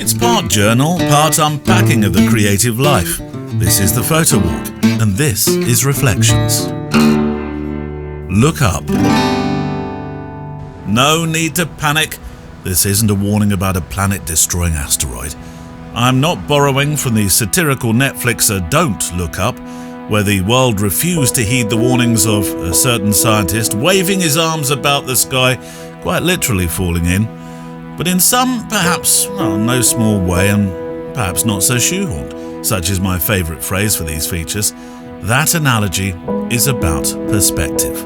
It's part journal, part unpacking of the creative life. This is the Photowalk, and this is Reflections. Look up. No need to panic. This isn't a warning about a planet-destroying asteroid. I'm not borrowing from the satirical Netflixer Don't Look Up, where the world refused to heed the warnings of a certain scientist waving his arms about the sky, quite literally falling in. But in some, perhaps, no small way, and perhaps not so shoehorned, such is my favourite phrase for these features, that analogy is about perspective.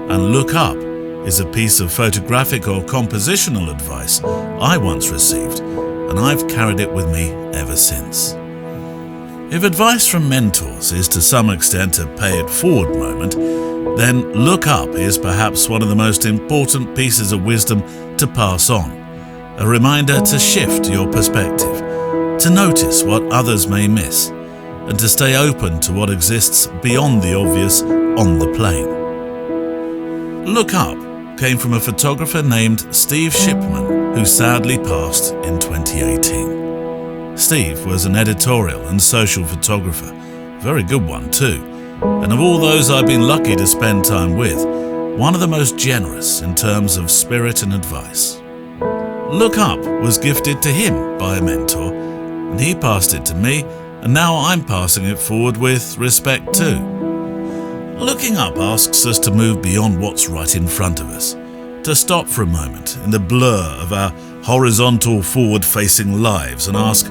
And look up is a piece of photographic or compositional advice I once received, and I've carried it with me ever since. If advice from mentors is to some extent a pay-it-forward moment, then look up is perhaps one of the most important pieces of wisdom to pass on. A reminder to shift your perspective, to notice what others may miss, and to stay open to what exists beyond the obvious on the plane. Look Up came from a photographer named Steve Shipman, who sadly passed in 2018. Steve was an editorial and social photographer, a very good one too, and of all those I've been lucky to spend time with, one of the most generous in terms of spirit and advice. Look Up was gifted to him by a mentor, and he passed it to me, and now I'm passing it forward with respect too. Looking Up asks us to move beyond what's right in front of us, to stop for a moment in the blur of our horizontal forward-facing lives and ask,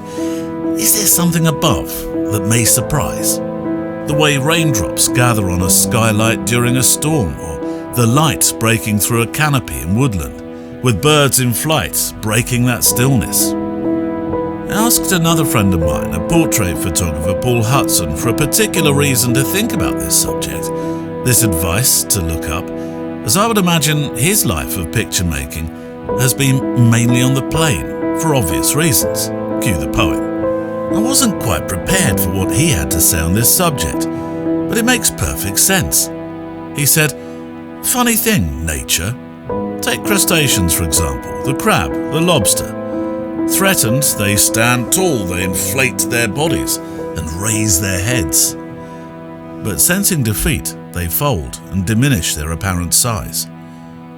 is there something above that may surprise? The way raindrops gather on a skylight during a storm, or the light breaking through a canopy in woodland, with birds in flight breaking that stillness. I asked another friend of mine, a portrait photographer, Paul Hudson, for a particular reason to think about this subject, this advice to look up, as I would imagine his life of picture making has been mainly on the plane, for obvious reasons. Cue the poem. I wasn't quite prepared for what he had to say on this subject, but it makes perfect sense. He said, funny thing, nature. Take crustaceans, for example, the crab, the lobster. Threatened, they stand tall, they inflate their bodies and raise their heads. But sensing defeat, they fold and diminish their apparent size.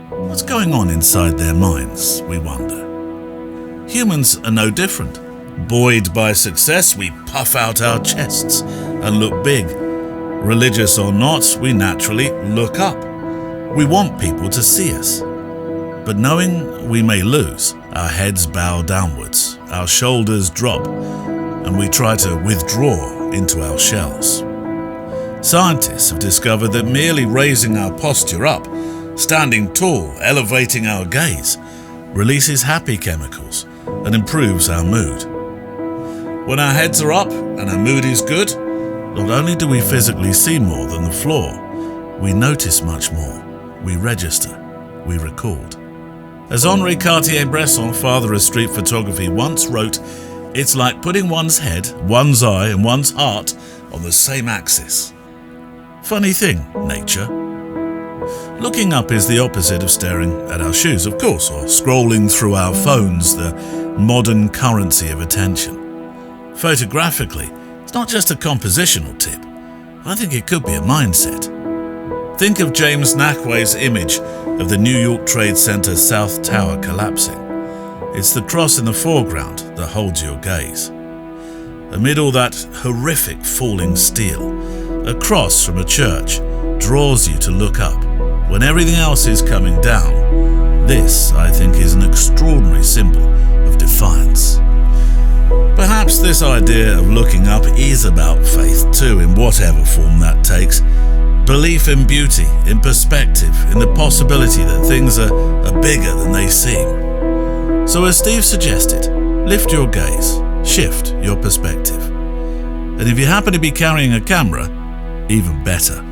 What's going on inside their minds, we wonder. Humans are no different. Buoyed by success, we puff out our chests and look big. Religious or not, we naturally look up. We want people to see us. But knowing we may lose, our heads bow downwards, our shoulders drop, and we try to withdraw into our shells. Scientists have discovered that merely raising our posture up, standing tall, elevating our gaze, releases happy chemicals and improves our mood. When our heads are up and our mood is good, not only do we physically see more than the floor, we notice much more, we register, we record. As Henri Cartier-Bresson, father of street photography, once wrote, it's like putting one's head, one's eye and one's heart on the same axis. Funny thing, nature. Looking up is the opposite of staring at our shoes, of course, or scrolling through our phones, the modern currency of attention. Photographically, it's not just a compositional tip. I think it could be a mindset. Think of James Nachtwey's image of the New York Trade Center South Tower collapsing. It's the cross in the foreground that holds your gaze. Amid all that horrific falling steel, a cross from a church draws you to look up. When everything else is coming down, this, I think, is an extraordinary symbol of defiance. Perhaps this idea of looking up is about faith too, in whatever form that takes. Belief in beauty, in perspective, in the possibility that things are bigger than they seem. So as Steve suggested, lift your gaze, shift your perspective. And if you happen to be carrying a camera, even better.